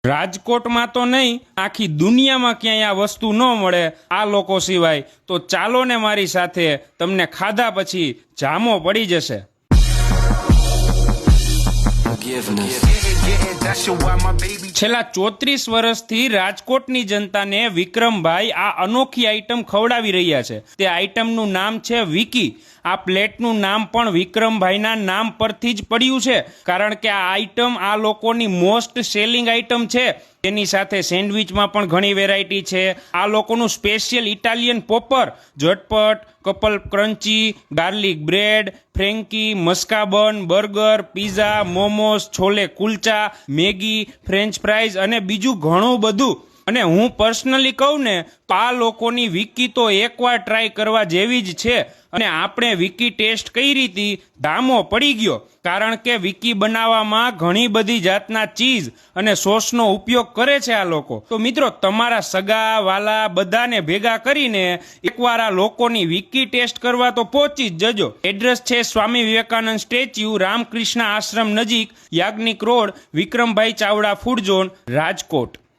રાજકોટમાં તો નહીં, આખી દુનિયામાં ક્યાંય આ વસ્તુ ન મળે આ લોકો સિવાય. તો ચાલો ને મારી સાથે, તમને ખાધા પછી જામો પડી જશે. છેલ્લા 34 વર્ષથી રાજકોટની જનતાને વિક્રમભાઈ આ અનોખી આઈટમ ખવડાવી રહ્યા છે. તે આઈટમનું નામ છે વિકી. આ પ્લેટનું નામ પણ વિક્રમભાઈના નામ પરથી જ પડ્યું છે, કારણ કે આ આઈટમ આ લોકોની મોસ્ટ સેલિંગ આઈટમ છે. તેની સાથે સેન્ડવિચમાં પણ ઘણી વેરાયટી છે. આ લોકોનું સ્પેશિયલ ઇટાલિયન પોપર, ઝટપટ, couple crunchy, garlic bread, frankie, maskabun, burger, pizza, momos, chole kulcha, Maggi, French fries અને બીજું ઘણું બધું. અને હું પર્સનલી કહું ને તો આ લોકોની વિકી તો એકવાર ટ્રાય કરવા જેવી જ છે. અને આપણે વિકી ટેસ્ટ કરી હતી, ધામો પડી ગયો, કારણ કે વિકી બનાવવામાં ઘણી બધી જાતના ચીઝ અને સોસનો ઉપયોગ કરે છે આ લોકો. તો મિત્રો, તમારા સગા વાલા બધાને ભેગા કરીને એકવાર આ લોકોની વિકી ટેસ્ટ કરવા તો પહોંચી જ જજો. એડ્રેસ છે સ્વામી વિવેકાનંદ સ્ટેચ્યુ, રામકૃષ્ણ આશ્રમ નજીક, યાજ્ઞિક રોડ, વિક્રમભાઈ ચાવડા ફૂડ ઝોન, રાજકોટ.